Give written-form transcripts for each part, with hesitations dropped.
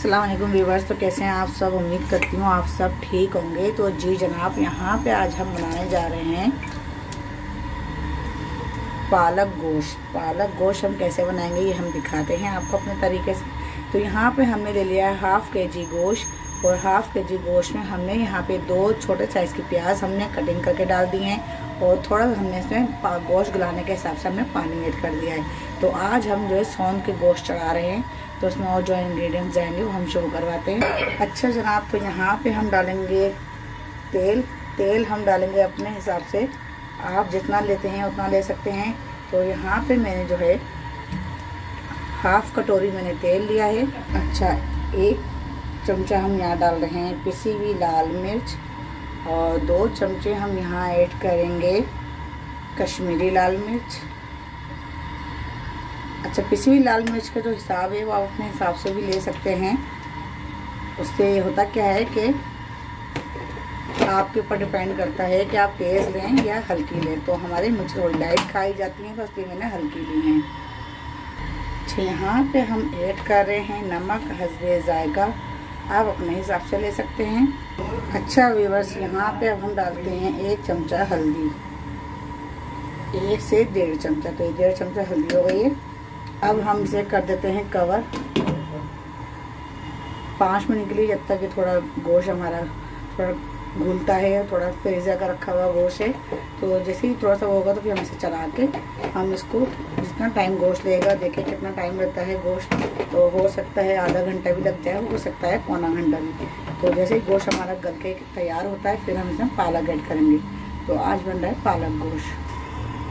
अस्सलाम वालेकुम व्यूअर्स। तो कैसे हैं आप सब? उम्मीद करती हूँ आप सब ठीक होंगे। तो जी जनाब, यहाँ पे आज हम बनाने जा रहे हैं पालक गोश्त। पालक गोश्त हम कैसे बनाएंगे ये हम दिखाते हैं आपको अपने तरीके से। तो यहाँ पे हमने ले लिया है हाफ़ केजी गोश्त, और हाफ़ केजी गोश्त में हमने यहाँ पे 2 छोटे साइज़ की प्याज हमने कटिंग करके डाल दी हैं, और थोड़ा हमने इसमें गोश्त गलाने के हिसाब से हमने पानी ऐड कर दिया है। तो आज हम जो है सौन के गोश्त चढ़ा रहे हैं, तो उसमें और जो इंग्रेडिएंट्स जाएंगे वो हम शुरू करवाते हैं। अच्छा जनाब, तो यहाँ पे हम डालेंगे तेल हम डालेंगे अपने हिसाब से, आप जितना लेते हैं उतना ले सकते हैं। तो यहाँ पे मैंने जो है हाफ़ कटोरी मैंने तेल लिया है। अच्छा, 1 चमचा हम यहाँ डाल रहे हैं पिसी हुई लाल मिर्च, और 2 चमचे हम यहाँ ऐड करेंगे कश्मीरी लाल मिर्च। अच्छा, पिसी हुई लाल मिर्च का जो हिसाब है वो आप अपने हिसाब से भी ले सकते हैं। उससे होता क्या है कि आपके ऊपर डिपेंड करता है कि आप तेज़ लें या हल्की लें। तो हमारी मिर्च थोड़ी लाइट खाई जाती है, तो इसलिए मैंने हल्की ली है। अच्छा, यहाँ पे हम ऐड कर रहे हैं नमक हस्बे ज़ायका, आप अपने हिसाब से ले सकते हैं। अच्छा व्यूअर्स, यहाँ पे अब हम डालते हैं 1 चमचा हल्दी, 1 से 1.5 चमचा, तो 1.5 चमचा हल्दी हो गई है। अब हम इसे कर देते हैं कवर 5 मिनट के लिए, जब तक कि थोड़ा गोश्त हमारा थोड़ा घुलता है। थोड़ा फ्रीज़र का रखा हुआ गोश्त है, तो जैसे ही थोड़ा सा होगा तो फिर हम इसे चला के हम इसको जितना टाइम गोश्त लेगा, देखिए कितना टाइम लगता है गोश्त, तो हो सकता है आधा घंटा भी लग जाए, हो सकता है पौना घंटा भी। तो जैसे ही गोश्त हमारा गल के तैयार होता है, फिर हम इसमें पालक ऐड करेंगे। तो आज बन रहा है पालक गोश्त।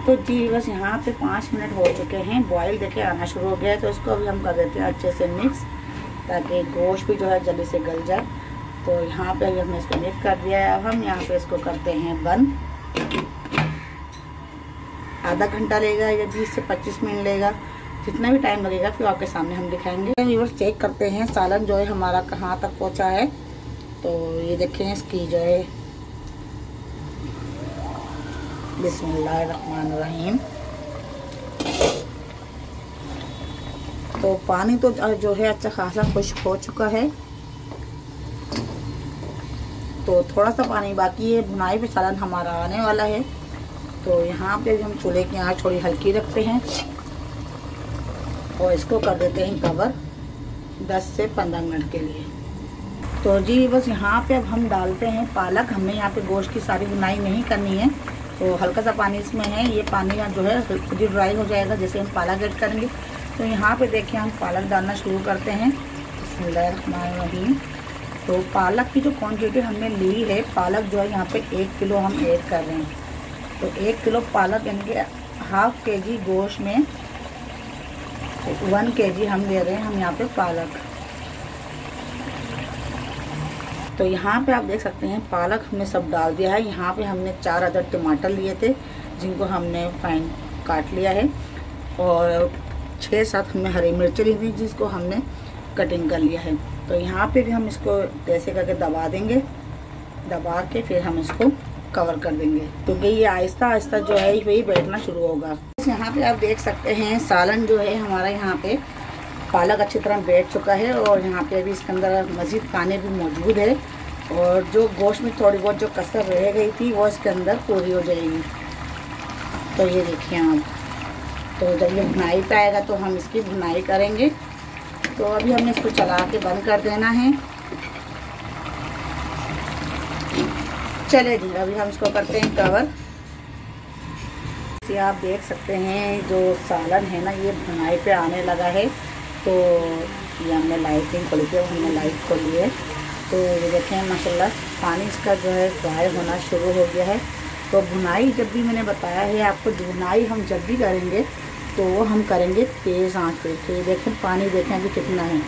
तो जी बस यहाँ पे 5 मिनट हो चुके हैं, बॉयल देखिए आना शुरू हो गया है। तो इसको अभी हम कर देते हैं अच्छे से मिक्स, ताकि गोश्त भी जो है जल्दी से गल जाए। तो यहाँ पे अभी हमने इसको मिक्स कर दिया है। अब हम यहाँ पे इसको करते हैं बंद। आधा घंटा लेगा या 20 से 25 मिनट लेगा, जितना भी टाइम लगेगा फिर आपके सामने हम दिखाएंगे। व्यूअर्स, चेक करते हैं सालन जो है हमारा कहाँ तक पहुँचा है। तो ये देखें इसकी जो है बिस्मिल्लाहिर्रहमानिर्रहीम। तो पानी तो जो है अच्छा खासा खुश्क हो चुका है, तो थोड़ा सा पानी बाकी है। बुनाई पे सालन हमारा आने वाला है। तो यहाँ पे हम चूल्हे की आंच थोड़ी हल्की रखते हैं, और इसको कर देते हैं कवर 10 से 15 मिनट के लिए। तो जी बस यहाँ पे अब हम डालते हैं पालक। हमने यहाँ पे गोश्त की सारी बुनाई नहीं करनी है, तो हल्का सा पानी इसमें है। ये पानी जो है खुद ही ड्राई हो जाएगा जैसे हम पालक ऐड करेंगे। तो यहाँ पे देखिए हम पालक डालना शुरू करते हैं। बिस्मिल्लाहिर्रहमानिर्रहीम। तो पालक की जो क्वांटिटी हमने ली है, पालक जो है यहाँ पे 1 किलो हम ऐड कर रहे हैं। तो 1 किलो पालक यानी कि हाफ़ केजी गोश्त में 1 केजी हम ले रहे हैं हम यहाँ पे पालक। तो यहाँ पे आप देख सकते हैं पालक हमने सब डाल दिया है। यहाँ पे हमने 4 अदद टमाटर लिए थे, जिनको हमने फाइन काट लिया है, और 6-7 हमने हरी मिर्ची ली थी, जिसको हमने कटिंग कर लिया है। तो यहाँ पे भी हम इसको ऐसे करके दबा देंगे, दबा के फिर हम इसको कवर कर देंगे, क्योंकि ये आहिस्ता आहिस्ता जो है वही बैठना शुरू होगा। यहाँ पे आप देख सकते हैं सालन जो है हमारा यहाँ पे पालक अच्छी तरह बैठ चुका है, और यहाँ पे अभी इसके अंदर मज़ीद पानी भी मौजूद है, और जो गोश्त में थोड़ी बहुत जो कसर रह गई थी वो इसके अंदर पूरी हो जाएगी। तो ये देखिए आप, तो जब ये भुनाई पे आएगा तो हम इसकी भुनाई करेंगे। तो अभी हमने इसको चला के बंद कर देना है। चले जी, अभी हम इसको करते हैं कवर। ये आप देख सकते हैं जो सालन है ना, ये भुनाई पे आने लगा है। तो ये हमने लाइटिंग खोली थी, हमने लाइट खोली है। तो ये देखें माशाल्लाह पानी इसका जो है फ्राई होना शुरू हो गया है। तो भुनाई जब भी मैंने बताया है आपको, भुनाई हम जब भी करेंगे तो वो हम करेंगे तेज़ आंच पे। तो ये देखें पानी देखें अभी कितना है।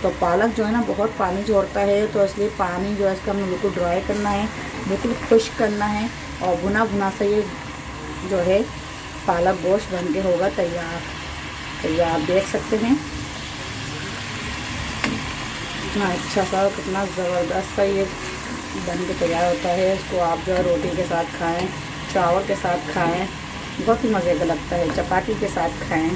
तो पालक जो है ना बहुत पानी छोड़ता है, तो इसलिए पानी जो है इसका हमें बिल्कुल ड्राई करना है, बिल्कुल खुश्क करना है, और भुना भुना सा ये जो है पालक गोश्त बन के होगा तैयार। तो ये आप देख सकते हैं कितना अच्छा सा, कितना ज़बरदस्त सा ये बन के तैयार होता है। इसको आप जो है रोटी के साथ खाएं, चावल के साथ खाएं, बहुत ही मज़े का लगता है। चपाती के साथ खाएं।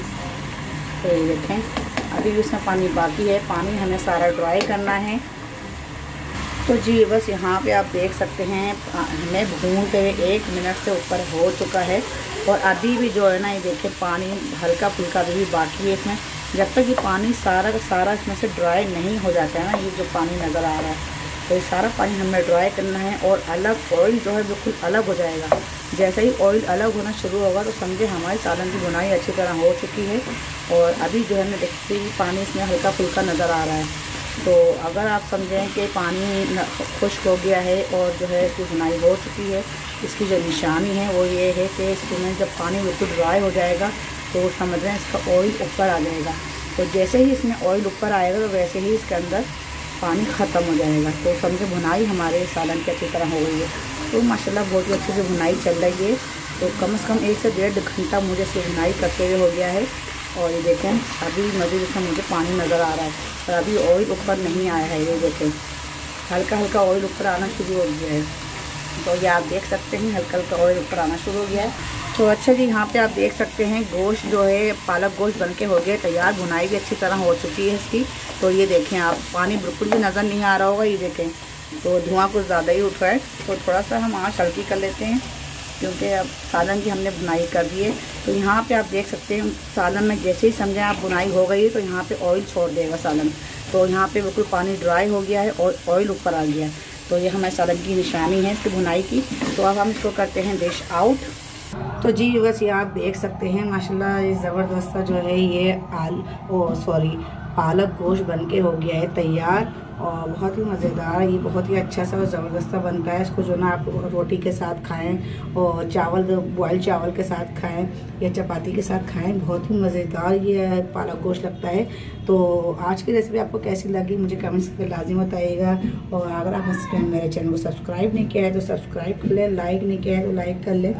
तो ये देखें अभी भी उसमें पानी बाकी है, पानी हमें सारा ड्राई करना है। तो जी बस यहाँ पे आप देख सकते हैं हमें भूनते हुए 1 मिनट से ऊपर हो चुका है। और अभी भी जो है ना, ये देखिए पानी हल्का फुल्का अभी भी बाकी है इसमें। जब तक ये पानी सारा का सारा इसमें से ड्राई नहीं हो जाता है ना, ये जो पानी नज़र आ रहा है, तो ये सारा पानी हमें ड्राई करना है। और अलग ऑयल जो है बिल्कुल अलग हो जाएगा। जैसे ही ऑयल अलग होना शुरू होगा तो समझे हमारी सालन की बुनाई अच्छी तरह हो चुकी है। और अभी जो है ना, देखते ही पानी इसमें हल्का फुल्का नज़र आ रहा है। तो अगर आप समझें कि पानी खुश्क हो गया है और जो है इसकी बुनाई हो चुकी है, इसकी जो निशानी है वो ये है कि इसमें जब पानी बिल्कुल ड्राई हो जाएगा तो समझ रहे हैं इसका ऑयल ऊपर आ जाएगा। तो जैसे ही इसमें ऑयल ऊपर आएगा तो वैसे ही इसके अंदर पानी ख़त्म हो जाएगा। तो समझे बुनाई हमारे सालन की अच्छी तरह हो गई है। तो माशाल्लाह बहुत ही अच्छे से बुनाई चल रही है। तो कम से कम 1 से 1.5 घंटा मुझे इसकी बुनाई करते हुए हो गया है। और ये देखें अभी मज़ीद इसमें मुझे पानी नज़र आ रहा है और अभी ऑयल ऊपर नहीं आया है। ये देखें हल्का हल्का ऑयल ऊपर आना शुरू हो गया है। तो ये आप देख सकते हैं हल्का हल्का ऑयल ऊपर आना शुरू हो गया है। तो अच्छा जी, यहाँ पे आप देख सकते हैं गोश्त जो है पालक गोश्त बनके हो गया तैयार। बुनाई भी अच्छी तरह हो चुकी है इसकी। तो ये देखें आप, पानी बिल्कुल भी नज़र नहीं आ रहा होगा। ये देखें तो धुआं कुछ ज़्यादा ही उठ रहा है। तो थोड़ा सा हम आँच हल्की कर लेते हैं क्योंकि अब सालन की हमने बुनाई कर दी है। तो यहाँ पे आप देख सकते हैं सालन में जैसे ही समझें आप बुनाई हो गई है तो यहाँ पे ऑयल छोड़ देगा सालन। तो यहाँ पे बिल्कुल पानी ड्राई हो गया है और ऑयल ऊपर आ गया है। तो ये हमारे सालन की निशानी है इसकी बुनाई की। तो अब हम इसको करते हैं डिश आउट। तो जी बस ये आप देख सकते हैं माशाल्लाह ये ज़बरदस्त जो है ये पालक गोश्त बनके हो गया है तैयार। और बहुत ही मज़ेदार, ये बहुत ही अच्छा सा और ज़बरदस्त बनता है। इसको जो ना आप रोटी के साथ खाएं और चावल बॉयल चावल के साथ खाएं या चपाती के साथ खाएं, बहुत ही मज़ेदार ये पालक गोश्त लगता है। तो आज की रेसिपी आपको कैसी लगी मुझे कमेंट्स में लाजिम बताइएगा। और अगर आप मेरे चैनल को सब्सक्राइब नहीं किया है तो सब्सक्राइब कर लें, लाइक नहीं किया है तो लाइक कर लें।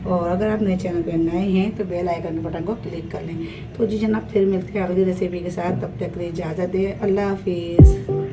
और अगर आप मेरे चैनल पर नए हैं तो बेल आइकन के बटन को क्लिक कर लें। तो जी जनाब फिर मिलते हैं अगली रेसिपी के साथ, तब तक के लिए इजाज़त दें। अल्लाह हाफिज़।